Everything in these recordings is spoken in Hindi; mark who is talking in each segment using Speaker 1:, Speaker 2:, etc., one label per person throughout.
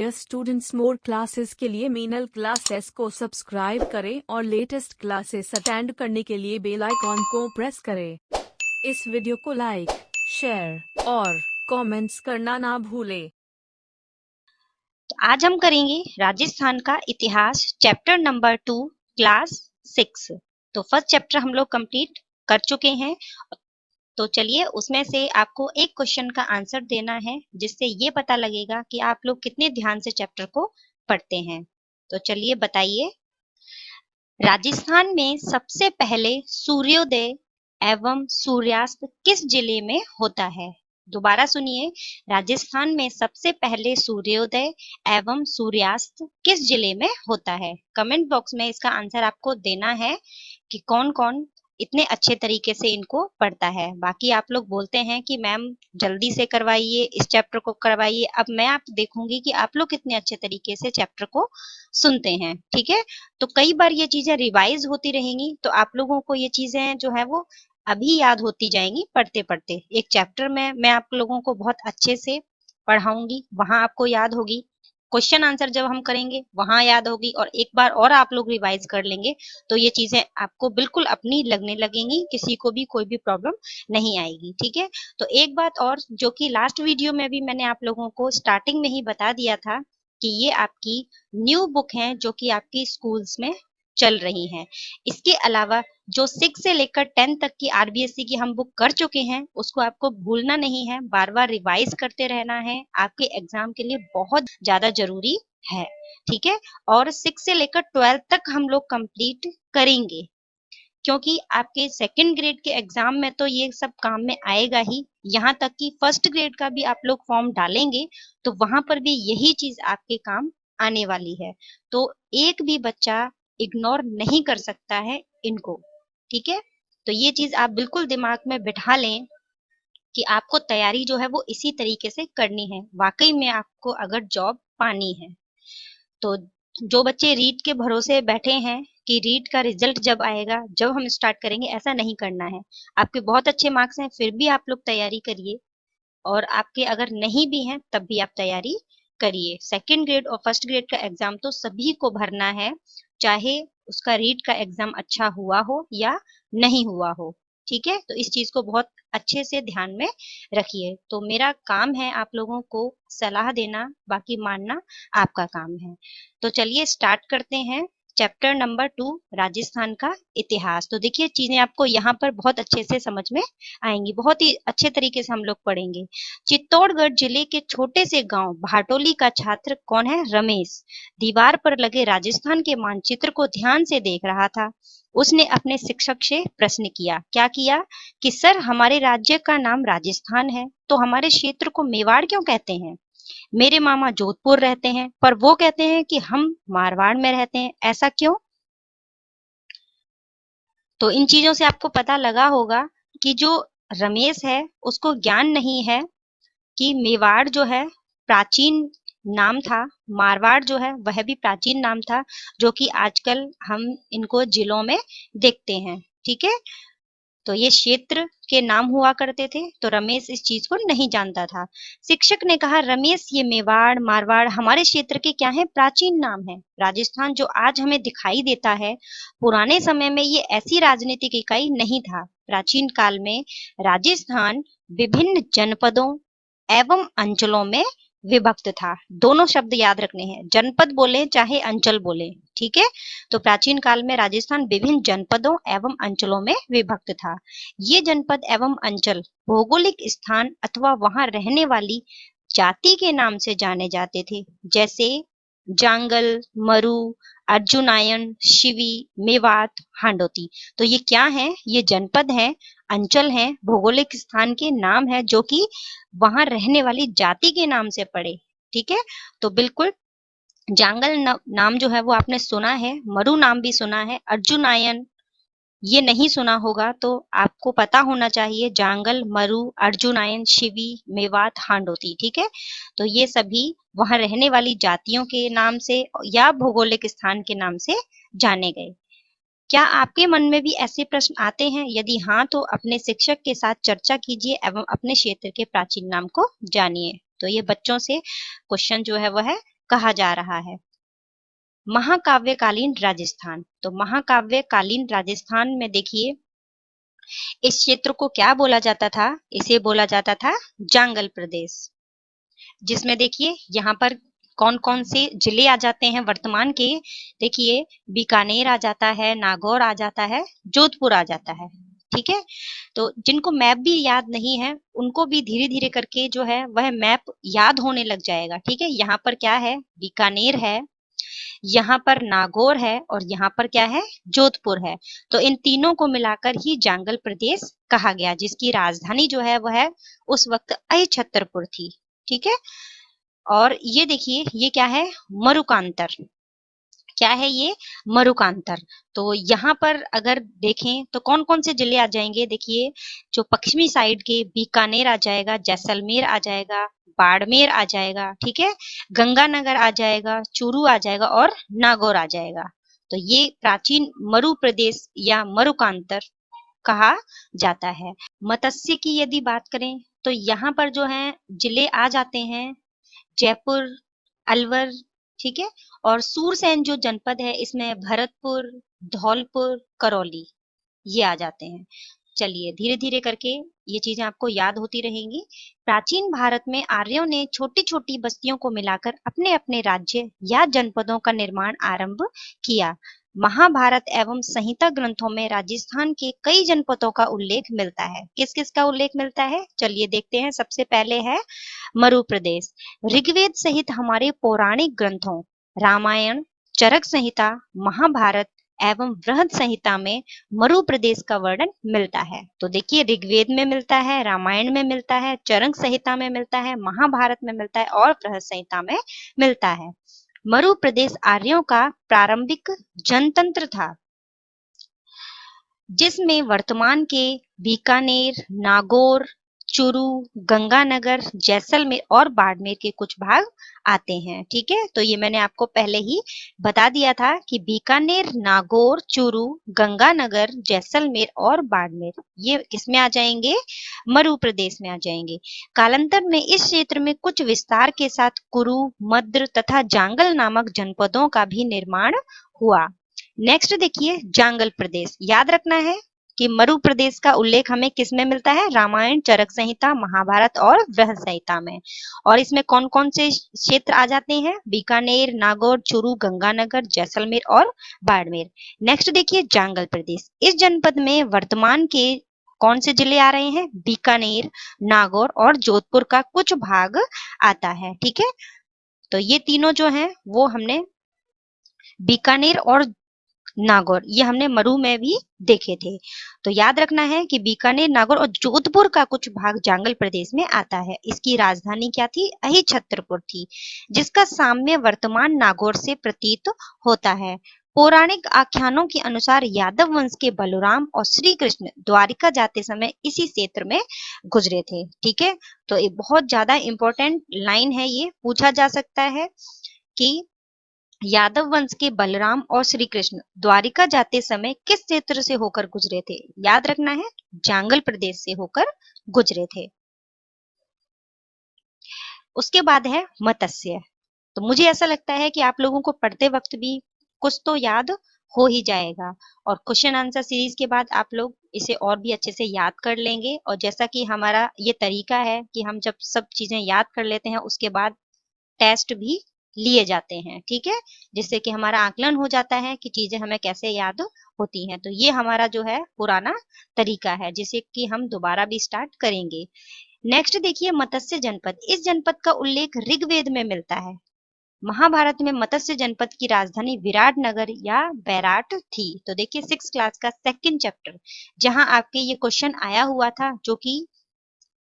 Speaker 1: डियर स्टूडेंट्स, मोर क्लासेस के लिए मीनल क्लासेस को सब्सक्राइब करें और लेटेस्ट क्लासेस अटेंड करने के लिए बेल आइकॉन को प्रेस करें। इस वीडियो को लाइक, शेयर और कमेंट्स करना ना भूलें।
Speaker 2: तो आज हम करेंगे राजस्थान का इतिहास, चैप्टर नंबर 2, क्लास 6। तो फर्स्ट चैप्टर हम लोग कंप्लीट कर चुके हैं। तो चलिए, उसमें से आपको एक क्वेश्चन का आंसर देना है, जिससे ये पता लगेगा कि आप लोग कितने ध्यान से चैप्टर को पढ़ते हैं। तो चलिए बताइए, राजस्थान में सबसे पहले सूर्योदय एवं सूर्यास्त किस जिले में होता है? दोबारा सुनिए, राजस्थान में सबसे पहले सूर्योदय एवं सूर्यास्त किस जिले में होता है? कमेंट बॉक्स में इसका आंसर आपको देना है कि कौन कौन इतने अच्छे तरीके से इनको पढ़ता है। बाकी आप लोग बोलते हैं कि मैम जल्दी से करवाइए, इस चैप्टर को करवाइए। अब मैं आप देखूंगी कि आप लोग कितने अच्छे तरीके से चैप्टर को सुनते हैं, ठीक है? तो कई बार ये चीजें रिवाइज होती रहेंगी, तो आप लोगों को ये चीजें जो है वो अभी याद होती जाएंगी पढ़ते पढ़ते। एक चैप्टर में मैं आप लोगों को बहुत अच्छे से पढ़ाऊंगी, वहां आपको याद होगी। क्वेश्चन आंसर जब हम करेंगे वहां याद होगी, और एक बार और आप लोग रिवाइज कर लेंगे तो ये चीजें आपको बिल्कुल अपनी लगने लगेंगी, किसी को भी कोई भी प्रॉब्लम नहीं आएगी, ठीक है? तो एक बात और, जो कि लास्ट वीडियो में भी मैंने आप लोगों को स्टार्टिंग में ही बता दिया था कि ये आपकी न्यू बुक है जो कि आपकी स्कूल्स में चल रही हैं। इसके अलावा जो 6 से लेकर 10 तक की आरबीएससी की हम बुक कर चुके हैं, उसको आपको भूलना नहीं है, बार बार रिवाइज करते रहना है, आपके एग्जाम के लिए बहुत ज्यादा जरूरी है, ठीक है? और 6 से लेकर 12 तक हम लोग कंप्लीट करेंगे, क्योंकि आपके सेकंड ग्रेड के एग्जाम में तो ये सब काम में आएगा ही। यहाँ तक कि फर्स्ट ग्रेड का भी आप लोग फॉर्म डालेंगे तो वहां पर भी यही चीज आपके काम आने वाली है। तो एक भी बच्चा इग्नोर नहीं कर सकता है इनको, ठीक है? तो ये चीज आप बिल्कुल दिमाग में बिठा लें कि आपको तैयारी जो है वो इसी तरीके से करनी है। वाकई में आपको अगर जॉब पानी है तो जो बच्चे रीट के भरोसे बैठे हैं कि रीट का रिजल्ट जब आएगा, जब हम स्टार्ट करेंगे, ऐसा नहीं करना है। आपके बहुत अच्छे मार्क्स हैं फिर भी आप लोग तैयारी करिए, और आपके अगर नहीं भी हैं तब भी आप तैयारी करिए। सेकंड ग्रेड और फर्स्ट ग्रेड का एग्जाम तो सभी को भरना है, चाहे उसका रीट का एग्जाम अच्छा हुआ हो या नहीं हुआ हो, ठीक है? तो इस चीज को बहुत अच्छे से ध्यान में रखिए। तो मेरा काम है आप लोगों को सलाह देना, बाकी मानना आपका काम है। तो चलिए स्टार्ट करते हैं चैप्टर नंबर 2, राजस्थान का इतिहास। तो देखिए, चीजें आपको यहाँ पर बहुत अच्छे से समझ में आएंगी, बहुत ही अच्छे तरीके से हम लोग पढ़ेंगे। चित्तौड़गढ़ जिले के छोटे से गांव भाटोली का छात्र कौन है? रमेश दीवार पर लगे राजस्थान के मानचित्र को ध्यान से देख रहा था। उसने अपने शिक्षक से प्रश्न किया। क्या किया? कि सर, हमारे राज्य का नाम राजस्थान है, तो हमारे क्षेत्र को मेवाड़ क्यों कहते हैं? मेरे मामा जोधपुर रहते हैं, पर वो कहते हैं कि हम मारवाड़ में रहते हैं, ऐसा क्यों? तो इन चीजों से आपको पता लगा होगा कि जो रमेश है उसको ज्ञान नहीं है कि मेवाड़ जो है प्राचीन नाम था, मारवाड़ जो है वह भी प्राचीन नाम था, जो कि आजकल हम इनको जिलों में देखते हैं, ठीक है? तो ये क्षेत्र के नाम हुआ करते थे, तो रमेश इस चीज को नहीं जानता था। शिक्षक ने कहा, रमेश, ये मेवाड़ मारवाड़ हमारे क्षेत्र के क्या है? प्राचीन नाम है। राजस्थान जो आज हमें दिखाई देता है, पुराने समय में ये ऐसी राजनीतिक इकाई नहीं था। प्राचीन काल में राजस्थान विभिन्न जनपदों एवं अंचलों में विभक्त था। दोनों शब्द याद रखने हैं, जनपद बोले चाहे अंचल बोले, ठीक है? तो प्राचीन काल में राजस्थान विभिन्न जनपदों एवं अंचलों में विभक्त था। ये जनपद एवं अंचल भौगोलिक स्थान अथवा वहां रहने वाली जाति के नाम से जाने जाते थे, जैसे जांगल, मरु, अर्जुनायन, शिवी, मेवात, हांडोती। तो ये क्या है? ये जनपद है, अंचल है, भौगोलिक स्थान के नाम है जो कि वहां रहने वाली जाति के नाम से पड़े, ठीक है? तो बिल्कुल जांगल नाम जो है वो आपने सुना है, मरु नाम भी सुना है, अर्जुनायन ये नहीं सुना होगा तो आपको पता होना चाहिए, जांगल, मरु, अर्जुनायन, शिवी, मेवात, हांडोती, ठीक है? तो ये सभी वहां रहने वाली जातियों के नाम से या भौगोलिक स्थान के नाम से जाने गए। क्या आपके मन में भी ऐसे प्रश्न आते हैं? यदि हाँ, तो अपने शिक्षक के साथ चर्चा कीजिए एवं अपने क्षेत्र के प्राचीन नाम को जानिए। तो ये बच्चों से क्वेश्चन जो है वह है कहा जा रहा है। महाकाव्यकालीन राजस्थान, तो महाकाव्यकालीन राजस्थान में देखिए इस क्षेत्र को क्या बोला जाता था, इसे बोला जाता था जांगल प्रदेश, जिसमें देखिए यहाँ पर कौन कौन से जिले आ जाते हैं वर्तमान के। देखिए बीकानेर आ जाता है, नागौर आ जाता है, जोधपुर आ जाता है। ठीक है, तो जिनको मैप भी याद नहीं है उनको भी धीरे धीरे करके जो है वह मैप याद होने लग जाएगा। ठीक है, यहाँ पर क्या है, बीकानेर है, यहाँ पर नागौर है और यहाँ पर क्या है, जोधपुर है। तो इन तीनों को मिलाकर ही जांगल प्रदेश कहा गया, जिसकी राजधानी जो है वह उस वक्त अहिछत्रपुर थी। ठीक है, और ये देखिए ये क्या है, मरुकांतर। क्या है ये, मरुकांतर। तो यहाँ पर अगर देखें तो कौन कौन से जिले आ जाएंगे, देखिए जो पश्चिमी साइड के बीकानेर आ जाएगा, जैसलमेर आ जाएगा, बाड़मेर आ जाएगा, ठीक है, गंगानगर आ जाएगा, चूरू आ जाएगा और नागौर आ जाएगा। तो ये प्राचीन मरु प्रदेश या मरुकांतर कहा जाता है। मत्स्य की यदि बात करें तो यहाँ पर जो है जिले आ जाते हैं जयपुर, अलवर, ठीक है, और सूरसेन जो जनपद है इसमें भरतपुर, धौलपुर, करौली ये आ जाते हैं। चलिए धीरे धीरे करके ये चीजें आपको याद होती रहेंगी। प्राचीन भारत में आर्यों ने छोटी छोटी बस्तियों को मिलाकर अपने अपने राज्य या जनपदों का निर्माण आरंभ किया। महाभारत एवं संहिता ग्रंथों में राजस्थान के कई जनपदों का उल्लेख मिलता है। किस किस का उल्लेख मिलता है, चलिए देखते हैं। सबसे पहले है मरु प्रदेश। ऋग्वेद सहित हमारे पौराणिक ग्रंथों रामायण, चरक संहिता, महाभारत एवं बृहद संहिता में मरु प्रदेश का वर्णन मिलता है। तो देखिए ऋग्वेद में मिलता है, रामायण में मिलता है, चरक संहिता में मिलता है, महाभारत में मिलता है और बृहद संहिता में मिलता है। मरु प्रदेश आर्यों का प्रारंभिक जनतंत्र था, जिसमें वर्तमान के बीकानेर, नागौर, चूरू, गंगानगर, जैसलमेर और बाड़मेर के कुछ भाग आते हैं। ठीक है, तो ये मैंने आपको पहले ही बता दिया था कि बीकानेर, नागौर, चूरू, गंगानगर, जैसलमेर और बाड़मेर ये किसमें आ जाएंगे, मरु प्रदेश में आ जाएंगे। कालांतर में इस क्षेत्र में कुछ विस्तार के साथ कुरु, मद्र तथा जांगल नामक जनपदों का भी निर्माण हुआ। नेक्स्ट देखिए जांगल प्रदेश। याद रखना है कि मरु प्रदेश का उल्लेख हमें किसमें मिलता है, रामायण, चरक संहिता, महाभारत और बृहद संहिता में। और इसमें कौन कौन से क्षेत्र आ जाते हैं, बीकानेर, नागौर, चूरू, गंगानगर, जैसलमेर और बाड़मेर। नेक्स्ट देखिए जांगल प्रदेश। इस जनपद में वर्तमान के कौन से जिले आ रहे हैं, बीकानेर, नागौर और जोधपुर का कुछ भाग आता है। ठीक है, तो ये तीनों जो हैं वो हमने बीकानेर और नागौर ये हमने मरु में भी देखे थे। तो याद रखना है कि बीकानेर, नागौर और जोधपुर का कुछ भाग जांगल प्रदेश में आता है। इसकी राजधानी क्या थी, अहिछत्रपुर थी, जिसका साम्य वर्तमान नागौर से प्रतीत होता है। पौराणिक आख्यानों के अनुसार यादव वंश के बलराम और श्री कृष्ण द्वारिका जाते समय इसी क्षेत्र में गुजरे थे। ठीक है, तो ये बहुत ज्यादा इंपॉर्टेंट लाइन है, ये पूछा जा सकता है कि यादव वंश के बलराम और श्री कृष्ण द्वारिका जाते समय किस क्षेत्र से होकर गुजरे थे। याद रखना है जांगल प्रदेश से होकर गुजरे थे। उसके बाद है मत्स्य। तो मुझे ऐसा लगता है कि आप लोगों को पढ़ते वक्त भी कुछ तो याद हो ही जाएगा, और क्वेश्चन आंसर सीरीज के बाद आप लोग इसे और भी अच्छे से याद कर लेंगे। और जैसा कि हमारा ये तरीका है कि हम जब सब चीजें याद कर लेते हैं उसके बाद टेस्ट भी लिए जाते हैं। ठीक है, जिससे कि हमारा आकलन हो जाता है कि चीजें हमें कैसे याद होती हैं। तो ये हमारा जो है पुराना तरीका है जिसे कि हम दोबारा भी स्टार्ट करेंगे। नेक्स्ट देखिए मत्स्य जनपद। इस जनपद का उल्लेख ऋग्वेद में मिलता है। महाभारत में मत्स्य जनपद की राजधानी विराटनगर या बैराट थी। तो देखिए 6th क्लास का सेकंड चैप्टर जहां आपके ये क्वेश्चन आया हुआ था, जो कि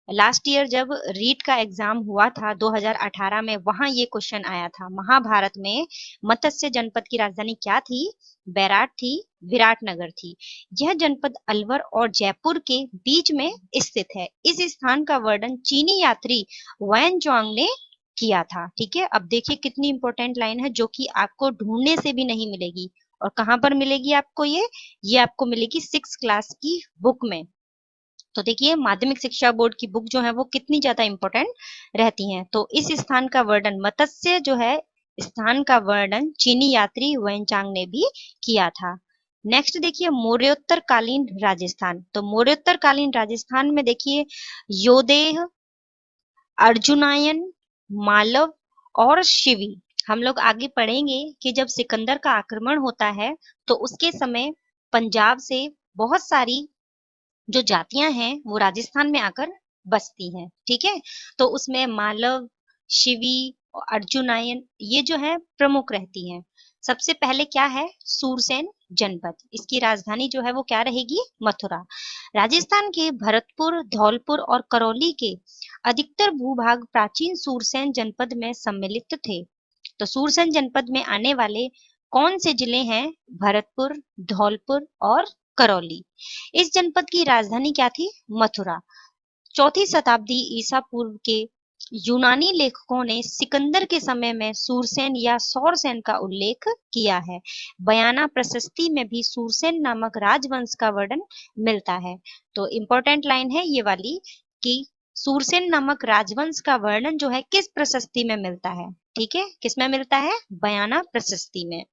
Speaker 2: लास्ट ईयर जब रीट का एग्जाम हुआ था 2018 में, वहां ये क्वेश्चन आया था। महाभारत में मत्स्य जनपद की राजधानी क्या थी, बैराट थी, विराटनगर थी। यह जनपद अलवर और जयपुर के बीच में स्थित है। इस स्थान का वर्णन चीनी यात्री वैन ज़ुआंग ने किया था। ठीक है, अब देखिए कितनी इंपॉर्टेंट लाइन है जो कि आपको ढूंढने से भी नहीं मिलेगी। और कहां पर मिलेगी आपको, ये आपको मिलेगी 6th क्लास की बुक में। तो देखिए माध्यमिक शिक्षा बोर्ड की बुक जो है वो कितनी ज्यादा इंपॉर्टेंट रहती हैं। तो इस स्थान का वर्णन मत्स्य जो है स्थान का वर्णन चीनी यात्री हुएनचांग ने भी किया था। नेक्स्ट देखिए मौर्योत्तर कालीन राजस्थान। तो मौर्योत्तर कालीन राजस्थान में देखिए योदेह, अर्जुनायन, मालव और शिवी। हम लोग आगे पढ़ेंगे कि जब सिकंदर का आक्रमण होता है तो उसके समय पंजाब से बहुत सारी जो जातियां हैं वो राजस्थान में आकर बसती हैं, ठीक है। तो उसमें मालव, शिवी और अर्जुनायन ये जो है प्रमुख रहती हैं। सबसे पहले क्या है, सूरसेन जनपद, इसकी राजधानी जो है वो क्या रहेगी, मथुरा। राजस्थान के भरतपुर, धौलपुर और करौली के अधिकतर भूभाग प्राचीन सूरसेन जनपद में सम्मिलित थे। तो सूरसेन जनपद में आने वाले कौन से जिले हैं, भरतपुर, धौलपुर और करौली। इस जनपद की राजधानी क्या थी, मथुरा। 4वीं शताब्दी ईसा पूर्व के यूनानी लेखकों ने सिकंदर के समय में सूरसेन या सौरसेन का उल्लेख किया है। बयाना प्रशस्ति में भी सूरसेन नामक राजवंश का वर्णन मिलता है। तो इंपॉर्टेंट लाइन है ये वाली कि सूरसेन नामक राजवंश का वर्णन जो है किस प्रशस्ति में मिलता है, ठीक है, किसमें मिलता है, बयाना प्रशस्ति में।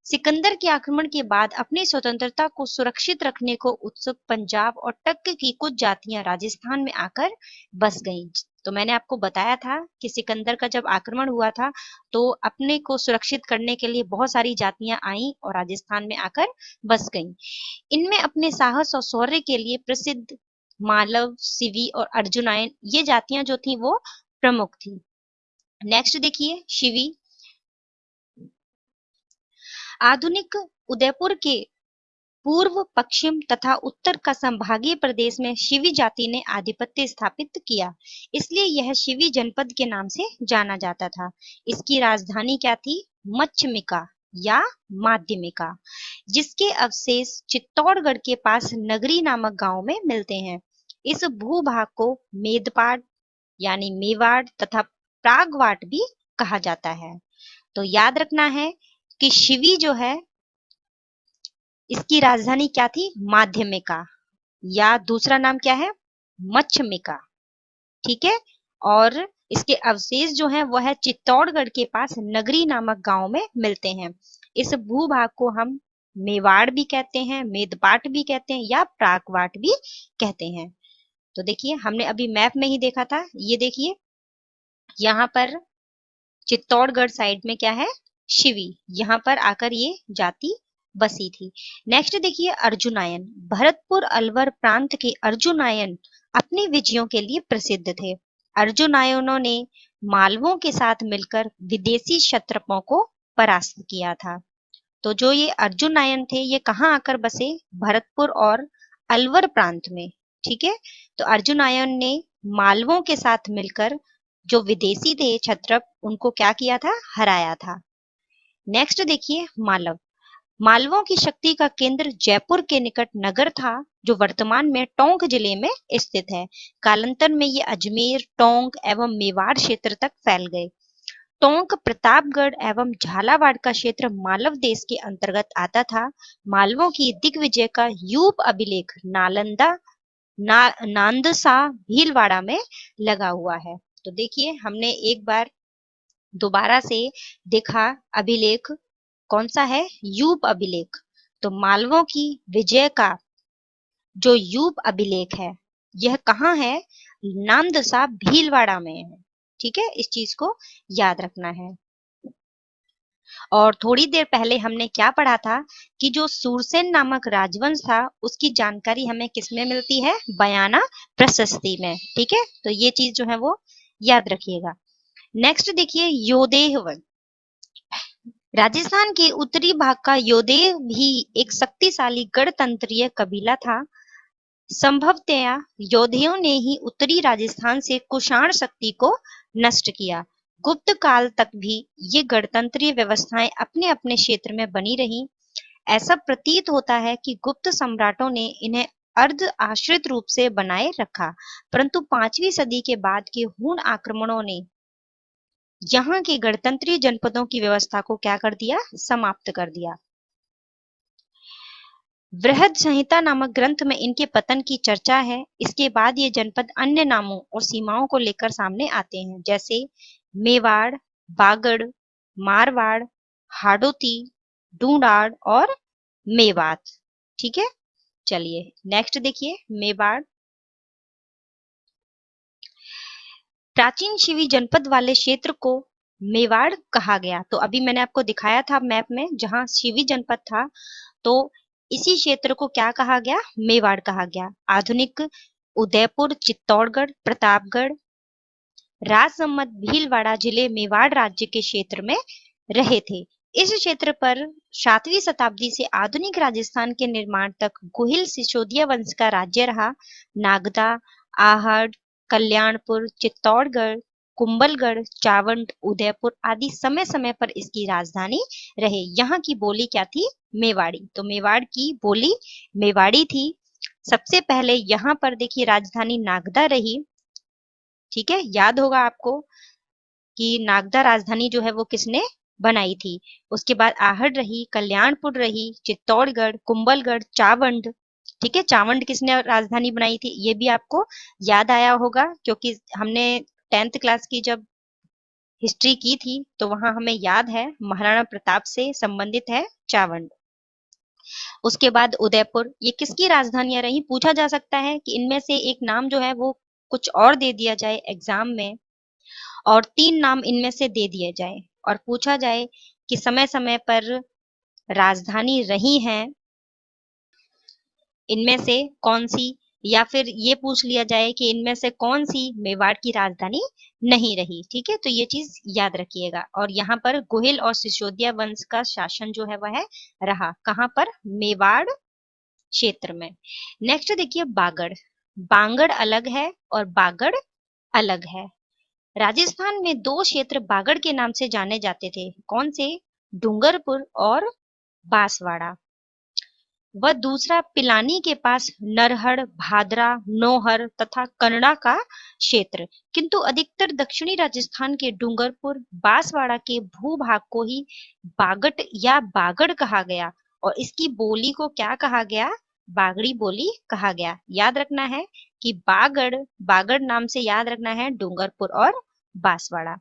Speaker 2: सिकंदर के आक्रमण के बाद अपनी स्वतंत्रता को सुरक्षित रखने को उत्सुक पंजाब और टक्क की कुछ जातियां राजस्थान में आकर बस गईं। तो मैंने आपको बताया था कि सिकंदर का जब आक्रमण हुआ था तो अपने को सुरक्षित करने के लिए बहुत सारी जातियां आईं और राजस्थान में आकर बस गईं। इनमें अपने साहस और शौर्य के लिए प्रसिद्ध मालव, शिवी और अर्जुनायन ये जातियां जो थी वो प्रमुख थी। नेक्स्ट देखिए शिवी। आधुनिक उदयपुर के पूर्व, पश्चिम तथा उत्तर का संभागीय प्रदेश में शिवी जाति ने आधिपत्य स्थापित किया, इसलिए यह शिवी जनपद के नाम से जाना जाता था। इसकी राजधानी क्या थी, मच्छमिका या माध्यमिका, जिसके अवशेष चित्तौड़गढ़ के पास नगरी नामक गांव में मिलते हैं। इस भूभाग को मेदपाड़ यानी मेवाड़ तथा प्रागवाट भी कहा जाता है। तो याद रखना है कि शिवी जो है इसकी राजधानी क्या थी, माध्यमिका, या दूसरा नाम क्या है, मच्छमिका, ठीक है। और इसके अवशेष जो है वह है चित्तौड़गढ़ के पास नगरी नामक गांव में मिलते हैं। इस भूभाग को हम मेवाड़ भी कहते हैं, मेदपाट भी कहते हैं या प्रागवाट भी कहते हैं। तो देखिए हमने अभी मैप में ही देखा था, ये देखिए यहाँ पर चित्तौड़गढ़ साइड में क्या है, शिवी, यहाँ पर आकर ये जाति बसी थी। नेक्स्ट देखिए अर्जुनायन। भरतपुर अलवर प्रांत के अर्जुनायन अपनी विजयों के लिए प्रसिद्ध थे। अर्जुनायनों ने मालवों के साथ मिलकर विदेशी क्षत्रपों को परास्त किया था। तो जो ये अर्जुनायन थे ये कहाँ आकर बसे, भरतपुर और अलवर प्रांत में, ठीक है। तो अर्जुनायन ने मालवों के साथ मिलकर जो विदेशी थे क्षत्रप उनको क्या किया था, हराया था। नेक्स्ट देखिए मालव। मालवों की शक्ति का केंद्र जयपुर के निकट नगर था जो वर्तमान में टोंक जिले में स्थित है। कालांतर में ये अजमेर, टोंक एवं मेवाड़ क्षेत्र तक फैल गए। टोंक, प्रतापगढ़ एवं झालावाड़ का क्षेत्र मालव देश के अंतर्गत आता था। मालवों की दिग्विजय का यूप अभिलेख नांदसा भीलवाड़ा में लगा हुआ है। तो देखिए हमने एक बार दोबारा से देखा अभिलेख कौन सा है, यूप अभिलेख। तो मालवों की विजय का जो यूप अभिलेख है यह कहाँ है, नांदसा भीलवाड़ा में है, ठीक है, इस चीज को याद रखना है। और थोड़ी देर पहले हमने क्या पढ़ा था कि जो सूरसेन नामक राजवंश था उसकी जानकारी हमें किसमें मिलती है, बयाना प्रशस्ति में, ठीक है। तो ये चीज जो है वो याद रखिएगा। नेक्स्ट देखिए योदेह वंश। राजस्थान के उत्तरी भाग का योदेह भी एक शक्तिशाली गणतंत्रीय कबीला था। संभवतया योधेयों ने ही उत्तरी राजस्थान से कुषाण शक्ति को नष्ट किया। गुप्त काल तक भी ये गणतंत्रीय व्यवस्थाएं अपने अपने क्षेत्र में बनी रही। ऐसा प्रतीत होता है कि गुप्त सम्राटों ने इन्हें अर्ध आश्रित रूप से बनाए रखा, परंतु 5वीं सदी के बाद के हूण आक्रमणों ने यहाँ के गणतंत्रीय जनपदों की व्यवस्था को क्या कर दिया, समाप्त कर दिया। बृहद संहिता नामक ग्रंथ में इनके पतन की चर्चा है। इसके बाद ये जनपद अन्य नामों और सीमाओं को लेकर सामने आते हैं, जैसे मेवाड़, बागड़, मारवाड़, हाड़ौती, ढूंढाड़ और मेवात। ठीक है, चलिए नेक्स्ट देखिए मेवाड़। प्राचीन शिवी जनपद वाले क्षेत्र को मेवाड़ कहा गया। तो अभी मैंने आपको दिखाया था मैप में, जहां शिवी जनपद था, तो इसी क्षेत्र को क्या कहा गया? मेवाड़ कहा गया। आधुनिक उदयपुर, चित्तौड़गढ़, प्रतापगढ़, राजसमंद, भीलवाड़ा जिले मेवाड़ राज्य के क्षेत्र में रहे थे। इस क्षेत्र पर 7वीं शताब्दी से आधुनिक राजस्थान के निर्माण तक गोहिल सिसोदिया वंश का राज्य रहा। नागदा, आहड़, कल्याणपुर, चित्तौड़गढ़, कुंभलगढ़, चावंड, उदयपुर आदि समय समय पर इसकी राजधानी रहे। यहाँ की बोली क्या थी? मेवाड़ी। तो मेवाड़ की बोली मेवाड़ी थी। सबसे पहले यहाँ पर देखिए राजधानी नागदा रही। ठीक है, याद होगा आपको कि नागदा राजधानी जो है वो किसने बनाई थी। उसके बाद आहड़ रही, कल्याणपुर रही, चित्तौड़गढ़, कुंभलगढ़, चावंड। ठीक है, चावंड किसने राजधानी बनाई थी ये भी आपको याद आया होगा, क्योंकि हमने 10th क्लास की जब हिस्ट्री की थी तो वहां हमें याद है महाराणा प्रताप से संबंधित है चावंड। उसके बाद उदयपुर, ये किसकी राजधानियां रही? पूछा जा सकता है कि इनमें से एक नाम जो है वो कुछ और दे दिया जाए एग्जाम में, और 3 नाम इनमें से दे दिए जाए और पूछा जाए कि समय समय पर राजधानी रही हैं इनमें से कौन सी, या फिर ये पूछ लिया जाए कि इनमें से कौन सी मेवाड़ की राजधानी नहीं रही। ठीक है, तो ये चीज याद रखिएगा। और यहाँ पर गोहिल और सिसोदिया वंश का शासन जो है वह रहा। कहाँ पर? मेवाड़ क्षेत्र में। नेक्स्ट देखिए बागड़। बांगड़ अलग है और बागड़ अलग है। राजस्थान में 2 क्षेत्र बागड़ के नाम से जाने जाते थे। कौन से? डूंगरपुर और बांसवाड़ा। वह दूसरा पिलानी के पास नरहड़, भादरा, नौहर तथा कन्नड़ा का क्षेत्र। किंतु अधिकतर दक्षिणी राजस्थान के डूंगरपुर, बांसवाड़ा के भूभाग को ही बागट या बागड़ कहा गया और इसकी बोली को क्या कहा गया? बागड़ी बोली कहा गया। याद रखना है कि बागड़, बागड़ नाम से याद रखना है डूंगरपुर और बांसवाड़ा।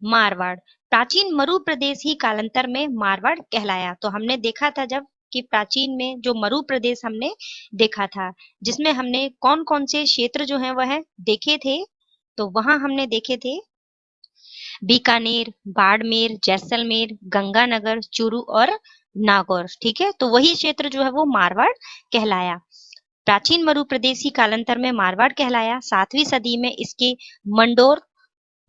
Speaker 2: मारवाड़। प्राचीन मरु प्रदेश ही कालांतर में मारवाड़ कहलाया। तो हमने देखा था जब कि प्राचीन में जो मरु प्रदेश हमने देखा था, जिसमें हमने कौन कौन से क्षेत्र जो है वह देखे थे, तो वहां हमने देखे थे बीकानेर, बाड़मेर, जैसलमेर, गंगानगर, चूरू और नागौर। ठीक है, तो वही क्षेत्र जो है वो मारवाड़ कहलाया। प्राचीन मरु प्रदेश ही कालांतर में मारवाड़ कहलाया। 7वीं सदी में इसके मंडोर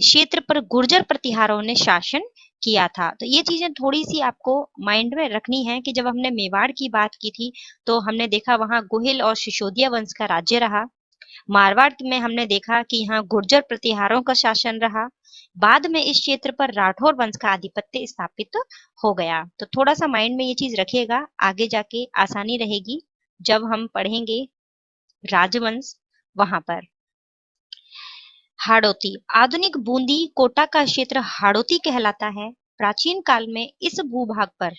Speaker 2: क्षेत्र पर गुर्जर प्रतिहारों ने शासन किया था। तो ये चीजें थोड़ी सी आपको माइंड में रखनी है कि जब हमने मेवाड़ की बात की थी तो हमने देखा वहां गोहिल और सिसोदिया वंश का राज्य रहा। मारवाड़ में हमने देखा कि यहाँ गुर्जर प्रतिहारों का शासन रहा। बाद में इस क्षेत्र पर राठौर वंश का आधिपत्य स्थापित हो गया। तो थोड़ा सा माइंड में ये चीज रखिएगा, आगे जाके आसानी रहेगी जब हम पढ़ेंगे राजवंश वहां पर। हाड़ौती। आधुनिक बूंदी कोटा का क्षेत्र हाड़ौती कहलाता है। प्राचीन काल में इस भूभाग पर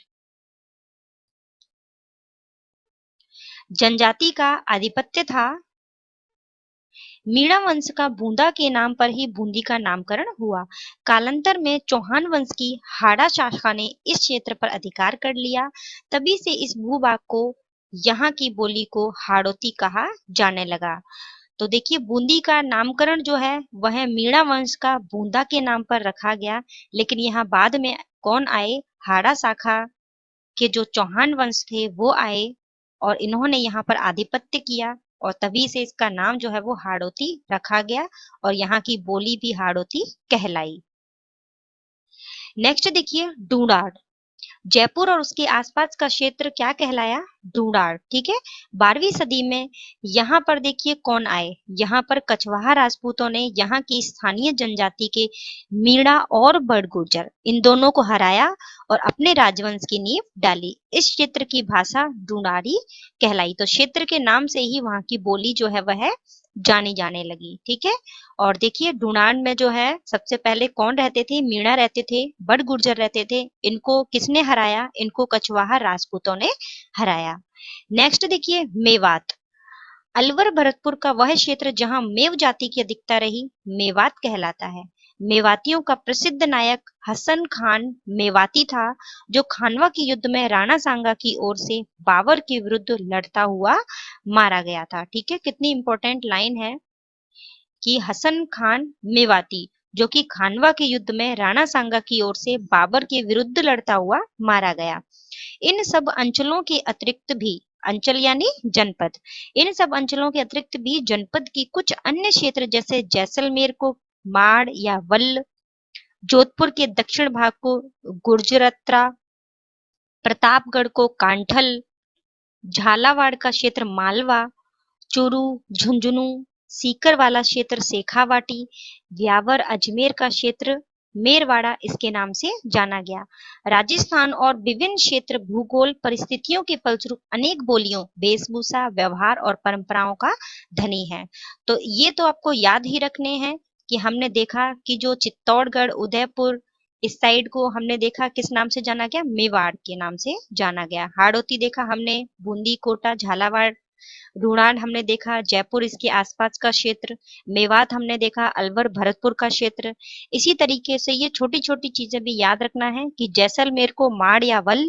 Speaker 2: जनजाति का आधिपत्य था। मीणा वंश का बूंदा के नाम पर ही बूंदी का नामकरण हुआ। कालांतर में चौहान वंश की हाड़ा शाखा ने इस क्षेत्र पर अधिकार कर लिया। तभी से इस भूभाग को, यहाँ की बोली को हाड़ौती कहा जाने लगा। तो देखिए बूंदी का नामकरण जो है वह मीणा वंश का बूंदा के नाम पर रखा गया, लेकिन यहाँ बाद में कौन आए? हाड़ा शाखा के जो चौहान वंश थे वो आए और इन्होंने यहाँ पर आधिपत्य किया और तभी से इसका नाम जो है वो हाड़ौती रखा गया और यहाँ की बोली भी हाड़ौती कहलाई। नेक्स्ट देखिए ढूंढाड़। जयपुर और उसके आसपास का क्षेत्र क्या कहलाया? ढूंढाड़। ठीक है, 12वीं सदी में यहाँ पर देखिए कौन आए? यहाँ पर कछवाहा राजपूतों ने यहाँ की स्थानीय जनजाति के मीणा और बड़गुजर इन दोनों को हराया और अपने राजवंश की नींव डाली। इस क्षेत्र की भाषा ढूंढाड़ी कहलाई। तो क्षेत्र के नाम से ही वहां की बोली जो है वह जानी जाने लगी। ठीक है, और देखिए ढूंढाड़ में जो है सबसे पहले कौन रहते थे? मीणा रहते थे, बड़ गुर्जर रहते थे। इनको किसने हराया? इनको कछवाहा राजपूतों ने हराया। नेक्स्ट देखिए मेवात। अलवर भरतपुर का वह क्षेत्र जहां मेव जाति की अधिकता रही मेवात कहलाता है। मेवातियों का प्रसिद्ध नायक हसन खान मेवाती था, जो खानवा के युद्ध में राणा सांगा की ओर से बाबर के विरुद्ध लड़ता हुआ मारा गया था। ठीक है, कितनी इंपॉर्टेंट लाइन है कि हसन खान मेवाती, जो कि खानवा के युद्ध में राणा सांगा की ओर से बाबर के विरुद्ध लड़ता हुआ मारा गया। इन सब अंचलों के अतिरिक्त भी, अंचल यानी जनपद, इन सब अंचलों के अतिरिक्त भी जनपद की कुछ अन्य क्षेत्र जैसे जैसलमेर को माड़ या वल्ल, जोधपुर के दक्षिण भाग को गुर्जरत्रा, प्रतापगढ़ को कांठल, झालावाड़ का क्षेत्र मालवा, चूरू, झुंझुनू, सीकर वाला क्षेत्र शेखावाटी, व्यावर अजमेर का क्षेत्र मेरवाड़ा इसके नाम से जाना गया। राजस्थान और विभिन्न क्षेत्र भूगोल परिस्थितियों के फलस्वरूप अनेक बोलियों, वेशभूषा, व्यवहार और परंपराओं का धनी है। तो ये तो आपको याद ही रखने हैं कि हमने देखा कि जो चित्तौड़गढ़, उदयपुर, इस साइड को हमने देखा किस नाम से जाना गया, मेवाड़ के नाम से जाना गया। हाड़ौती देखा हमने, बूंदी, कोटा, झालावाड़, रूड़ान हमने देखा, जयपुर इसके आसपास का क्षेत्र, मेवात हमने देखा, अलवर भरतपुर का क्षेत्र। इसी तरीके से ये छोटी छोटी चीजें भी याद रखना है कि जैसलमेर को माड़ या वल्ल,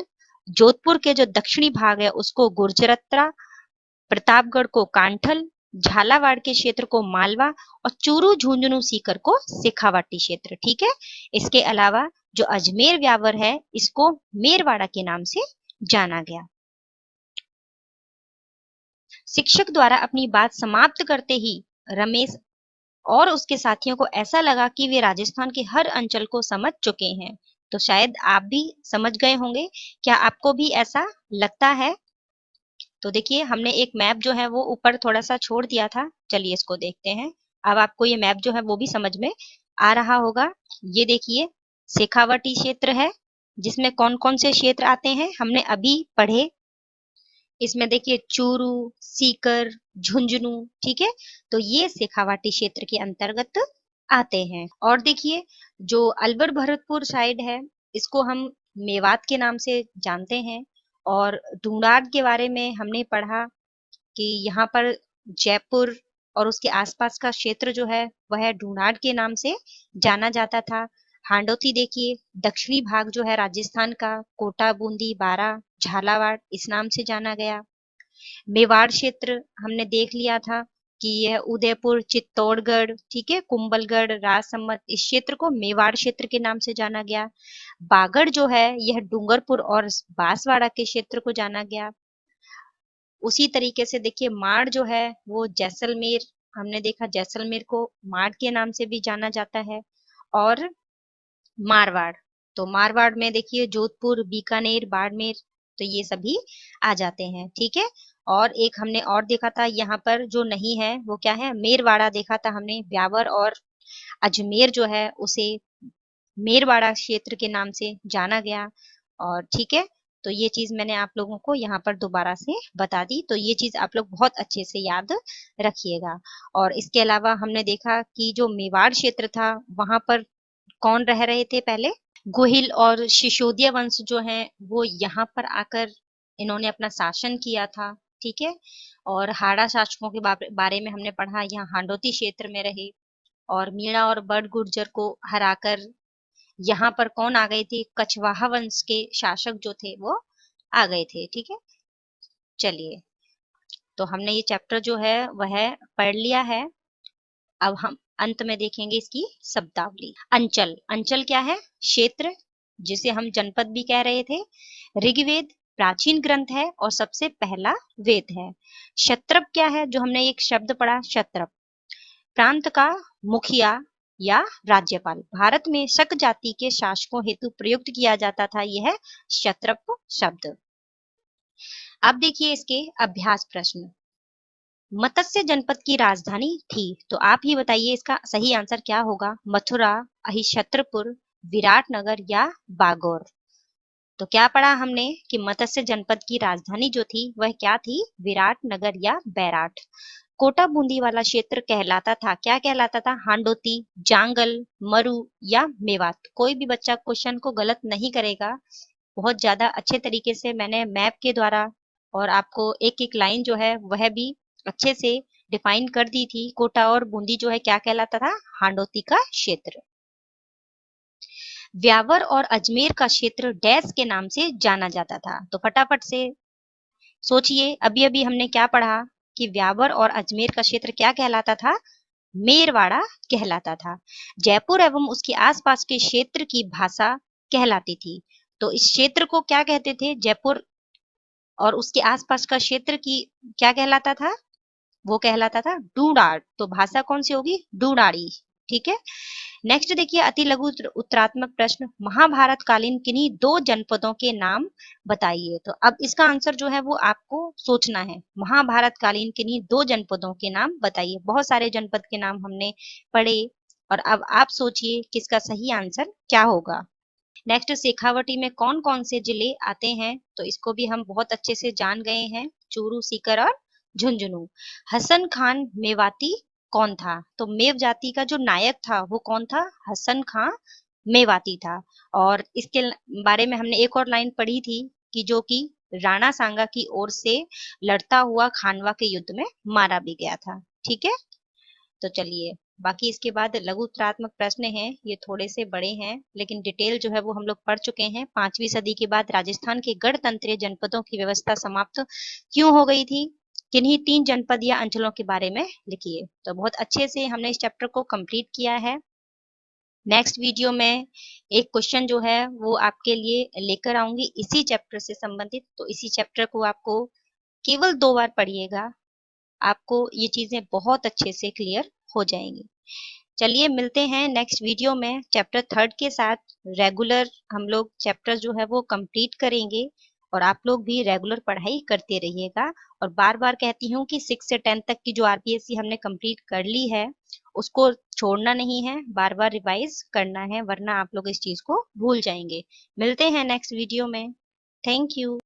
Speaker 2: जोधपुर के जो दक्षिणी भाग है उसको गुर्जरत्रा, प्रतापगढ़ को कांठल, झालावाड़ के क्षेत्र को मालवा और चूरू, झुंझुनू, सीकर को शेखावाटी क्षेत्र। ठीक है, इसके अलावा जो अजमेर व्यावर है इसको मेरवाड़ा के नाम से जाना गया। शिक्षक द्वारा अपनी बात समाप्त करते ही रमेश और उसके साथियों को ऐसा लगा कि वे राजस्थान के हर अंचल को समझ चुके हैं। तो शायद आप भी समझ गए होंगे। क्या आपको भी ऐसा लगता है? तो देखिए, हमने एक मैप जो है वो ऊपर थोड़ा सा छोड़ दिया था, चलिए इसको देखते हैं। अब आपको ये मैप जो है वो भी समझ में आ रहा होगा। ये देखिए, शेखावाटी क्षेत्र है जिसमें कौन कौन से क्षेत्र आते हैं हमने अभी पढ़े। इसमें देखिए चूरू, सीकर, झुंझुनू, ठीक है, तो ये शेखावाटी क्षेत्र के अंतर्गत आते हैं। और देखिए, जो अलवर भरतपुर साइड है इसको हम मेवात के नाम से जानते हैं। और ढूंढाड़ के बारे में हमने पढ़ा कि यहाँ पर जयपुर और उसके आसपास का क्षेत्र जो है वह ढूंढाड़ के नाम से जाना जाता था। हांडोती देखिए, दक्षिणी भाग जो है राजस्थान का, कोटा, बूंदी, बारा, झालावाड़ इस नाम से जाना गया। मेवाड़ क्षेत्र हमने देख लिया था कि यह उदयपुर, चित्तौड़गढ़, ठीक है, कुंभलगढ़, राजसमंद इस क्षेत्र को मेवाड़ क्षेत्र के नाम से जाना गया। बागड़ जो है यह डूंगरपुर और बांसवाड़ा के क्षेत्र को जाना गया। उसी तरीके से देखिए, माड़ जो है वो जैसलमेर, हमने देखा जैसलमेर को माड़ के नाम से भी जाना जाता है। और मारवाड़, तो मारवाड़ में देखिए जोधपुर, बीकानेर, बाड़मेर, तो ये सभी आ जाते हैं। ठीक है, और एक हमने और देखा था यहाँ पर जो नहीं है वो क्या है, मेरवाड़ा देखा था हमने। ब्यावर और अजमेर जो है उसे मेरवाड़ा क्षेत्र के नाम से जाना गया। और ठीक है, तो ये चीज मैंने आप लोगों को यहाँ पर दोबारा से बता दी, तो ये चीज आप लोग बहुत अच्छे से याद रखिएगा। और इसके अलावा हमने देखा कि जो मेवाड़ क्षेत्र था वहां पर कौन रह रहे थे पहले, गोहिल और सिसोदिया वंश जो हैं वो यहाँ पर आकर इन्होंने अपना शासन किया था। ठीक है, और हाड़ा शासकों के बारे में हमने पढ़ा, यहाँ हांडोती क्षेत्र में रहे। और मीणा और बड़ गुर्जर को हराकर यहाँ पर कौन आ गए थे, कछवाहा वंश के शासक जो थे वो आ गए थे। ठीक है, चलिए, तो हमने ये चैप्टर जो है वह पढ़ लिया है। अब हम अंत में देखेंगे इसकी शब्दावली। अंचल, अंचल क्या है, क्षेत्र, जिसे हम जनपद भी कह रहे थे। ऋग्वेद प्राचीन ग्रंथ है और सबसे पहला वेद है। क्षत्रप क्या है, जो हमने एक शब्द पढ़ा क्षत्रप, प्रांत का मुखिया या राज्यपाल। भारत में शक जाति के शासकों हेतु प्रयुक्त किया जाता था यह क्षत्रप शब्द। अब देखिए इसके अभ्यास प्रश्न। मत्स्य जनपद की राजधानी थी, तो आप ही बताइए इसका सही आंसर क्या होगा। मथुरा, अहिछत्रपुर, विराटनगर या बागौर। तो क्या पढ़ा हमने कि मत्स्य जनपद की राजधानी जो थी वह क्या थी, विराटनगर या बैराट। कोटा बूंदी वाला क्षेत्र कहलाता था, क्या कहलाता था, हांडोती, जांगल, मरु या मेवात। कोई भी बच्चा क्वेश्चन को गलत नहीं करेगा, बहुत ज्यादा अच्छे तरीके से मैंने मैप के द्वारा और आपको एक एक लाइन जो है वह भी अच्छे से डिफाइन कर दी थी। कोटा और बूंदी जो है क्या कहलाता था, हांडोती का क्षेत्र। व्यावर और अजमेर का क्षेत्र डैश के नाम से जाना जाता था। तो फटाफट से सोचिए, अभी अभी हमने क्या पढ़ा कि व्यावर और अजमेर का क्षेत्र क्या कहलाता था, मेरवाड़ा कहलाता था। जयपुर एवं उसके आसपास के क्षेत्र की भाषा कहलाती थी। तो इस क्षेत्र को क्या कहते थे, जयपुर और उसके आसपास का क्षेत्र की क्या कहलाता था, वो कहलाता था डूडाड़। तो भाषा कौन सी होगी, डूडाड़ी। ठीक है। नेक्स्ट देखिए, अति लघु उत्तरात्मक प्रश्न, महाभारत कालीन किन्हीं दो जनपदों के नाम बताइए। तो अब इसका आंसर जो है वो आपको सोचना है। महाभारत कालीन किन्हीं दो जनपदों के नाम बताइए। बहुत सारे जनपद के नाम हमने पढ़े और अब आप सोचिए किसका सही आंसर क्या होगा। नेक्स्ट, शेखावटी में कौन कौन से जिले आते हैं, तो इसको भी हम बहुत अच्छे से जान गए हैं, चूरू, सीकर और झुंझुनू। हसन खान मेवाती कौन था, तो मेव जाति का जो नायक था वो कौन था, हसन खान मेवाती था। और इसके बारे में हमने एक और लाइन पढ़ी थी कि जो कि राणा सांगा की ओर से लड़ता हुआ खानवा के युद्ध में मारा भी गया था। ठीक है। तो चलिए, बाकी इसके बाद लघु उत्तरात्मक प्रश्न हैं, ये थोड़े से बड़े हैं लेकिन डिटेल जो है वो हम लोग पढ़ चुके हैं। 5वीं सदी के बाद राजस्थान के गणतंत्रीय जनपदों की व्यवस्था समाप्त क्यों हो गई थी, किन्हीं 3 जनपद या अंचलों के बारे में लिखिए। तो बहुत अच्छे से हमने इस चैप्टर को कंप्लीट किया है। नेक्स्ट वीडियो में एक क्वेश्चन जो है वो आपके लिए लेकर आऊंगी इसी चैप्टर से संबंधित। तो इसी चैप्टर को आपको केवल 2 बार पढ़िएगा, आपको ये चीजें बहुत अच्छे से क्लियर हो जाएंगी। चलिए मिलते हैं नेक्स्ट वीडियो में चैप्टर 3 के साथ। रेगुलर हम लोग चैप्टर जो है वो कंप्लीट करेंगे और आप लोग भी रेगुलर पढ़ाई करते रहिएगा। और बार बार कहती हूँ कि 6 से 10 तक की जो आरपीएससी हमने कंप्लीट कर ली है उसको छोड़ना नहीं है, बार बार रिवाइज करना है, वरना आप लोग इस चीज को भूल जाएंगे। मिलते हैं नेक्स्ट वीडियो में। Thank you.